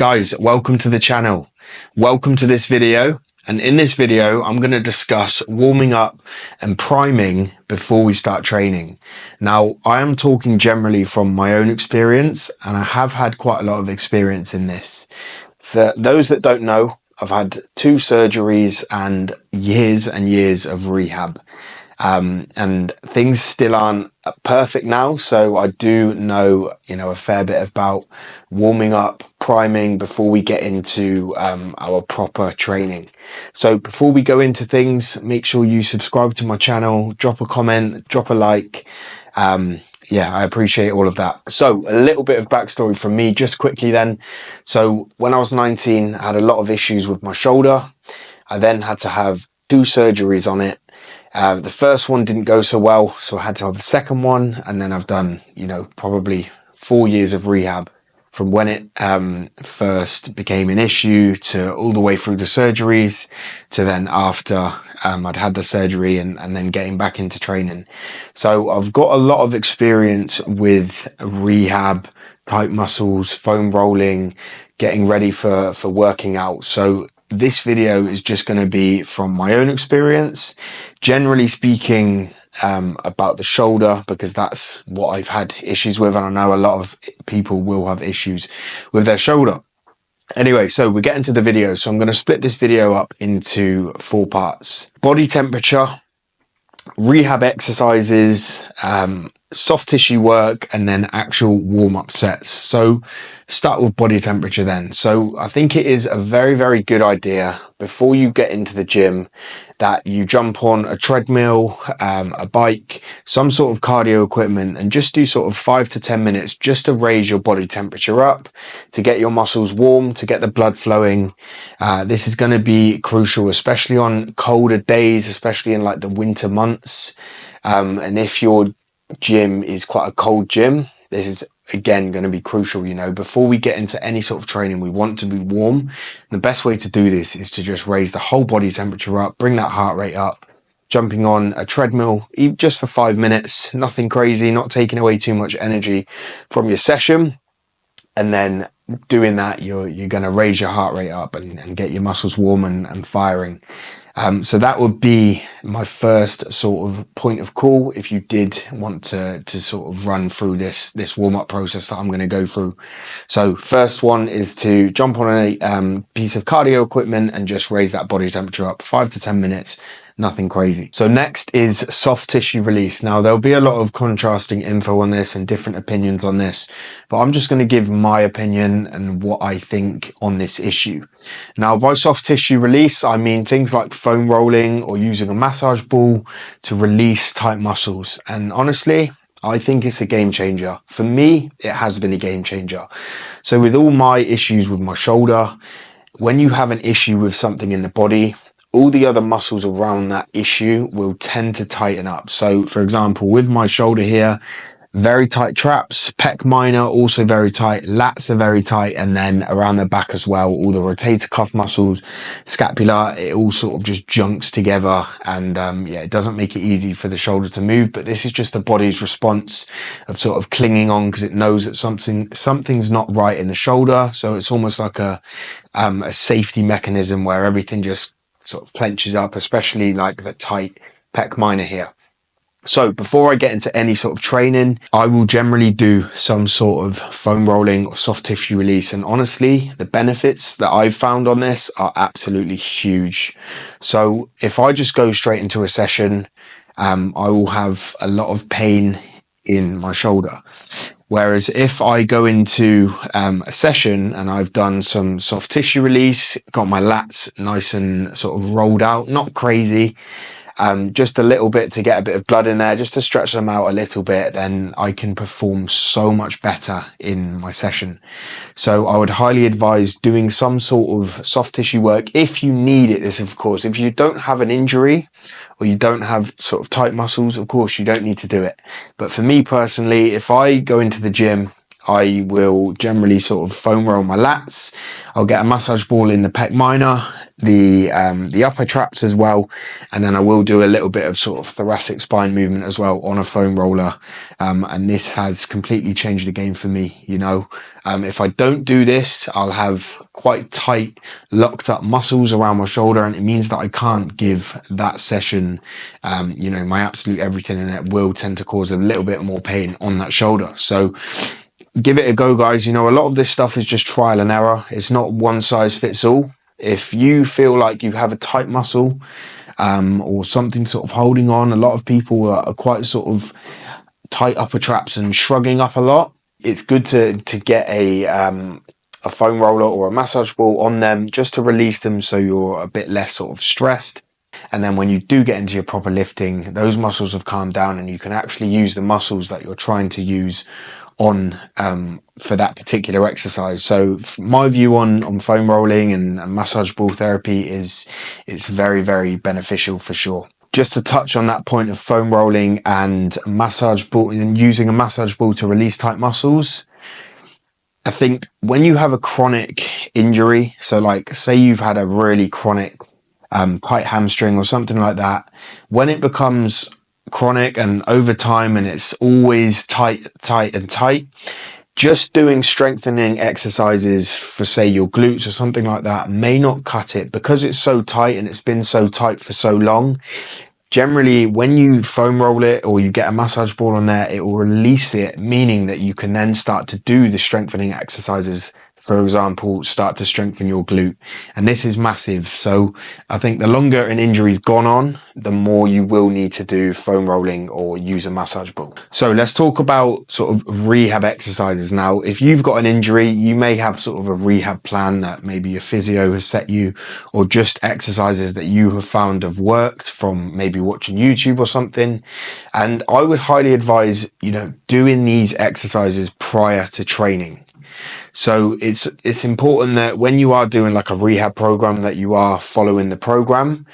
Guys, welcome to the channel. Welcome to this video. And in this video, I'm going to discuss warming up and priming before we start training. Now, I am talking generally from my own experience, and I have had quite a lot of experience in this. For those that don't know, I've had 2 surgeries and years of rehab. And things still aren't perfect now. So I do know, a fair bit about warming up, priming before we get into our proper training. So before we go into things, make sure you subscribe to my channel, drop a comment, drop a like. Yeah, I appreciate all of that. So a little bit of backstory from me just quickly then. So when I was 19, I had a lot of issues with my shoulder. I then had to have 2 surgeries on it. The first one didn't go so well, so I had to have the second one, and then I've done, probably 4 years of rehab from when it first became an issue to all the way through the surgeries to then after I'd had the surgery and then getting back into training. So I've got a lot of experience with rehab, tight muscles, foam rolling, getting ready for working out. So this video is just going to be from my own experience, generally speaking, about the shoulder, because that's what I've had issues with, and I know a lot of people will have issues with their shoulder. Anyway, so we're getting to the video. So I'm going to split this video up into 4 parts: body temperature, rehab exercises, soft tissue work, and then actual warm-up sets. So start with body temperature then. So I think it is a very good idea before you get into the gym that you jump on a treadmill, a bike, some sort of cardio equipment, and just do sort of 5 to 10 minutes just to raise your body temperature up, to get your muscles warm, to get the blood flowing. This is going to be crucial, especially on colder days, especially in like the winter months. And if your gym is quite a cold gym, this is again going to be crucial. Before we get into any sort of training, we want to be warm. And the best way to do this is to just raise the whole body temperature up, bring that heart rate up, jumping on a treadmill just for 5 minutes, nothing crazy, not taking away too much energy from your session. And then doing that, you're going to raise your heart rate up and get your muscles warm and firing. So that would be my first sort of point of call if you did want to sort of run through this warm-up process that I'm going to go through. So first one is to jump on a piece of cardio equipment and just raise that body temperature up 5 to 10 minutes. Nothing crazy. So next is soft tissue release. Now there'll be a lot of contrasting info on this and different opinions on this, but I'm just going to give my opinion and what I think on this issue. Now by soft tissue release, I mean things like foam rolling or using a massage ball to release tight muscles. And honestly, I think it's a game changer. For me, it has been a game changer. So with all my issues with my shoulder, when you have an issue with something in the body, all the other muscles around that issue will tend to tighten up. So for example, with my shoulder here, very tight traps, pec minor also very tight, lats are very tight, and then around the back as well, all the rotator cuff muscles, scapula, it all sort of just junks together, and it doesn't make it easy for the shoulder to move. But this is just the body's response of sort of clinging on because it knows that something's not right in the shoulder. So it's almost like a safety mechanism where everything just sort of clenches up, especially like the tight pec minor here. So before I get into any sort of training, I will generally do some sort of foam rolling or soft tissue release. And honestly, the benefits that I've found on this are absolutely huge. So if I just go straight into a session, I will have a lot of pain in my shoulder. Whereas if I go into a session and I've done some soft tissue release, got my lats nice and sort of rolled out, not crazy, just a little bit to get a bit of blood in there, just to stretch them out a little bit, then I can perform so much better in my session. So I would highly advise doing some sort of soft tissue work if you need it. This, of course, if you don't have an injury or you don't have sort of tight muscles, of course you don't need to do it. But for me personally, if I go into the gym, I will generally sort of foam roll my lats. I'll get a massage ball in the pec minor, the upper traps as well, and then I will do a little bit of sort of thoracic spine movement as well on a foam roller, and this has completely changed the game for me. You know, if I don't do this, I'll have quite tight locked up muscles around my shoulder, and it means that I can't give that session you know, my absolute everything, and it will tend to cause a little bit more pain on that shoulder. So give it a go, guys. You know, a lot of this stuff is just trial and error. It's not one size fits all. If you feel like you have a tight muscle or something sort of holding on, a lot of people are quite sort of tight upper traps and shrugging up a lot. It's good to get a foam roller or a massage ball on them just to release them, so you're a bit less sort of stressed. And then when you do get into your proper lifting, those muscles have calmed down and you can actually use the muscles that you're trying to use on for that particular exercise. So my view on foam rolling and massage ball therapy is it's very, very beneficial for sure. Just to touch on that point of foam rolling and massage ball and using a massage ball to release tight muscles, I think when you have a chronic injury, so like say you've had a really chronic tight hamstring or something like that, when it becomes chronic and over time and it's always tight, just doing strengthening exercises for say your glutes or something like that may not cut it, because it's so tight and it's been so tight for so long. Generally, when you foam roll it or you get a massage ball on there, it will release it, meaning that you can then start to do the strengthening exercises. For example, start to strengthen your glute. And this is massive. So I think the longer an injury's gone on, the more you will need to do foam rolling or use a massage ball. So let's talk about sort of rehab exercises now. If you've got an injury, you may have sort of a rehab plan that maybe your physio has set you, or just exercises that you have found have worked from maybe watching YouTube or something. And I would highly advise, you know, doing these exercises prior to training. So it's important that when you are doing like a rehab program, that you are following the program,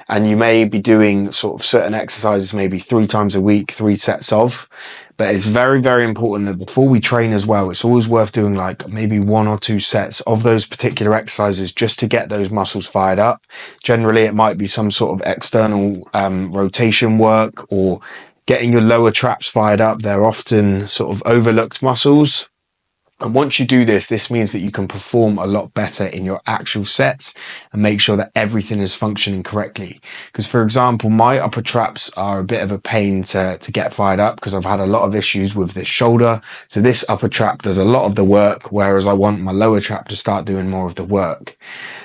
and you may be doing sort of certain exercises, maybe 3 times a week, 3 sets of, but it's very, very important that before we train as well, it's always worth doing like maybe 1 or 2 sets of those particular exercises just to get those muscles fired up. Generally, it might be some sort of external rotation work or getting your lower traps fired up. They're often sort of overlooked muscles. And once you do this, this means that you can perform a lot better in your actual sets and make sure that everything is functioning correctly. Because, for example, my upper traps are a bit of a pain to get fired up because I've had a lot of issues with this shoulder. So this upper trap does a lot of the work, whereas I want my lower trap to start doing more of the work.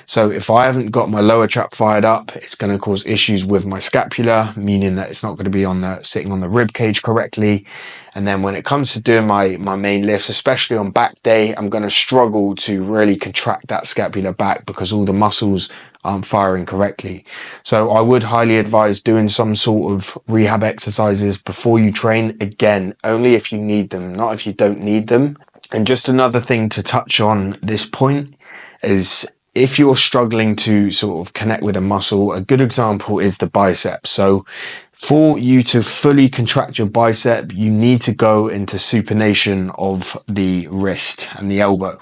So if I haven't got my lower trap fired up, it's going to cause issues with my scapula, meaning that it's not going to be sitting on the rib cage correctly. And then when it comes to doing my main lifts, especially on back day, I'm going to struggle to really contract that scapula back because all the muscles aren't firing correctly. So I would highly advise doing some sort of rehab exercises before you train. Again, only if you need them, not if you don't need them. And just another thing to touch on this point is, if you're struggling to sort of connect with a muscle, a good example is the bicep. So for you to fully contract your bicep, you need to go into supination of the wrist and the elbow.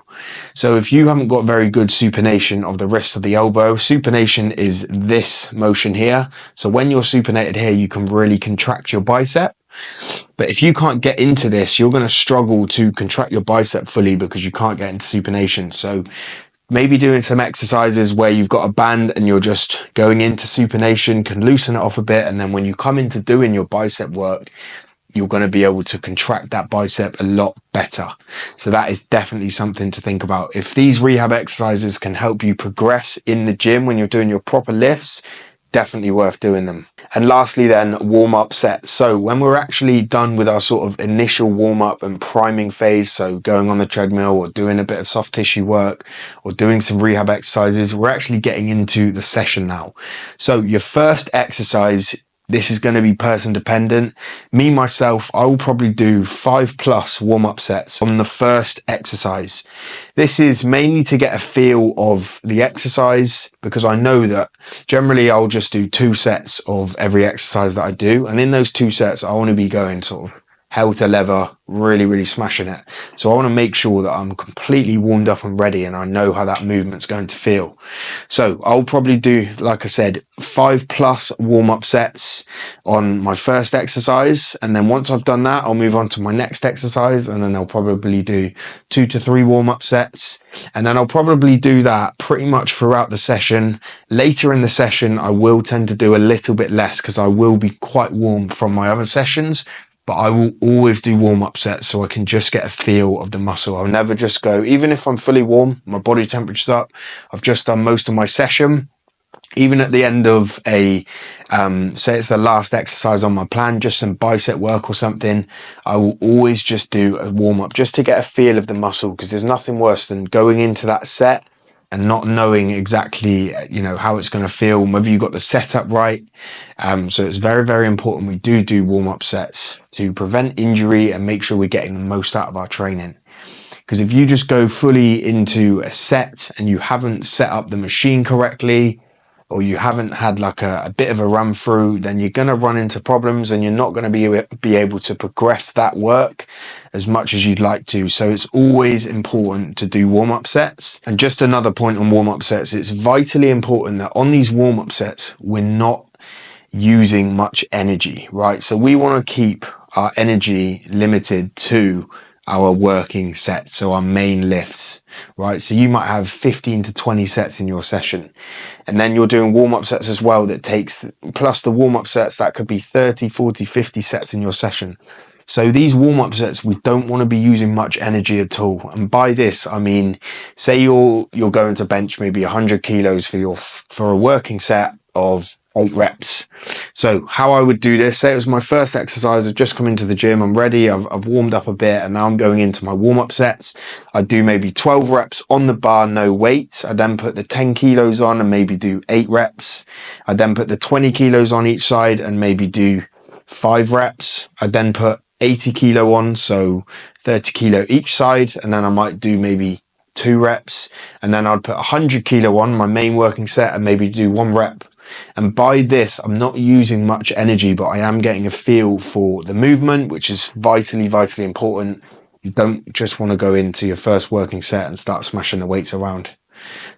So if you haven't got very good supination of the wrist or the elbow, supination is this motion here. So when you're supinated here, you can really contract your bicep. But if you can't get into this, you're going to struggle to contract your bicep fully because you can't get into supination. So maybe doing some exercises where you've got a band and you're just going into supination can loosen it off a bit. And then when you come into doing your bicep work, you're going to be able to contract that bicep a lot better. So that is definitely something to think about. If these rehab exercises can help you progress in the gym when you're doing your proper lifts, definitely worth doing them. And lastly then, warm-up sets. So when we're actually done with our sort of initial warm-up and priming phase, so going on the treadmill or doing a bit of soft tissue work or doing some rehab exercises, we're actually getting into the session now. So your first exercise, this is going to be person dependent. Me, myself, I will probably do 5+ warm-up sets on the first exercise. This is mainly to get a feel of the exercise, because I know that generally I'll just do 2 sets of every exercise that I do. And in those 2 sets, I want to be going sort of helter leather, really smashing it. So I want to make sure that I'm completely warmed up and ready, and I know how that movement's going to feel. So I'll probably do, like I said, 5+ warm-up sets on my first exercise, and then once I've done that, I'll move on to my next exercise, and then I'll probably do 2 to 3 warm-up sets, and then I'll probably do that pretty much throughout the session. Later in the session, I will tend to do a little bit less because I will be quite warm from my other sessions, but I will always do warm-up sets so I can just get a feel of the muscle. I'll never just go, even if I'm fully warm, my body temperature's up, I've just done most of my session, even at the end of a, say it's the last exercise on my plan, just some bicep work or something, I will always just do a warm-up just to get a feel of the muscle, because there's nothing worse than going into that set and not knowing exactly, how it's going to feel, whether you got the setup right. So it's very important we do warm-up sets to prevent injury and make sure we're getting the most out of our training. Because if you just go fully into a set and you haven't set up the machine correctly, or you haven't had like a bit of a run through, then you're going to run into problems and you're not going to be able to progress that work as much as you'd like to. So it's always important to do warm-up sets. And just another point on warm-up sets, it's vitally important that on these warm-up sets, we're not using much energy, right? So we want to keep our energy limited to our working sets, so our main lifts, right? So you might have 15 to 20 sets in your session, and then you're doing warm-up sets as well that takes, plus the warm-up sets, that could be 30, 40, 50 sets in your session. So these warm-up sets, we don't want to be using much energy at all. And by this, I mean, say you're going to bench maybe 100 kilos for a working set of 8 reps. So how I would do this, say it was my first exercise, I've just come into the gym, I'm ready, I've warmed up a bit, and now I'm going into my warm-up sets. I do maybe 12 reps on the bar, no weight. I then put the 10 kilos on and maybe do 8 reps. I then put the 20 kilos on each side and maybe do 5 reps. I then put 80 kilo on, so 30 kilo each side, and then I might do maybe 2 reps, and then I'd put 100 kilo on my main working set and maybe do 1 rep. And by this, I'm not using much energy, but I am getting a feel for the movement, which is vitally important. You don't just want to go into your first working set and start smashing the weights around.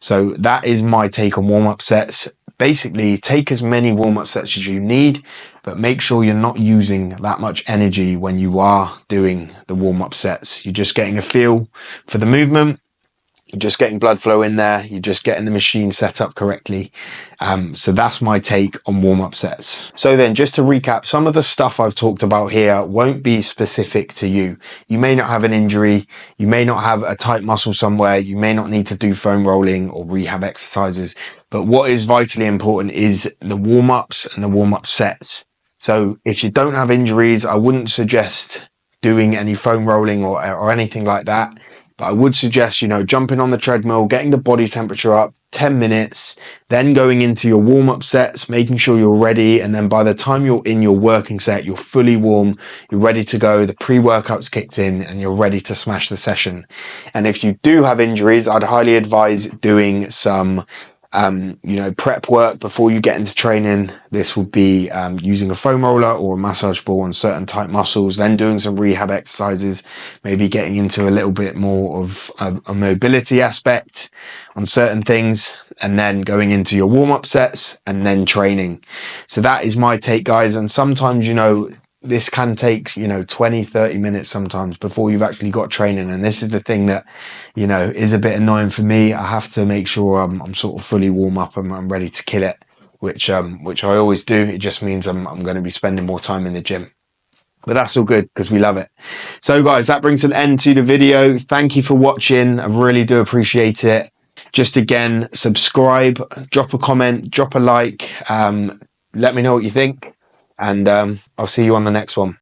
So that is my take on warm-up sets. Basically, take as many warm-up sets as you need, but make sure you're not using that much energy when you are doing the warm-up sets. You're just getting a feel for the movement. You're just getting blood flow in there. You're just getting the machine set up correctly. So that's my take on warm-up sets. So then, just to recap, some of the stuff I've talked about here won't be specific to you. You may not have an injury. You may not have a tight muscle somewhere. You may not need to do foam rolling or rehab exercises. But what is vitally important is the warm-ups and the warm-up sets. So if you don't have injuries, I wouldn't suggest doing any foam rolling or anything like that. But I would suggest, jumping on the treadmill, getting the body temperature up, 10 minutes, then going into your warm-up sets, making sure you're ready. And then by the time you're in your working set, you're fully warm, you're ready to go, the pre-workout's kicked in, and you're ready to smash the session. And if you do have injuries, I'd highly advise doing some prep work before you get into training. This would be using a foam roller or a massage ball on certain tight muscles, then doing some rehab exercises, maybe getting into a little bit more of a mobility aspect on certain things, and then going into your warm-up sets and then training. So that is my take, guys. And sometimes, this can take, 20, 30 minutes sometimes before you've actually got training. And this is the thing that, is a bit annoying for me. I have to make sure I'm sort of fully warm up and I'm ready to kill it, which I always do. It just means I'm going to be spending more time in the gym. But that's all good because we love it. So guys, that brings an end to the video. Thank you for watching. I really do appreciate it. Just again, subscribe, drop a comment, drop a like. Let me know what you think. And I'll see you on the next one.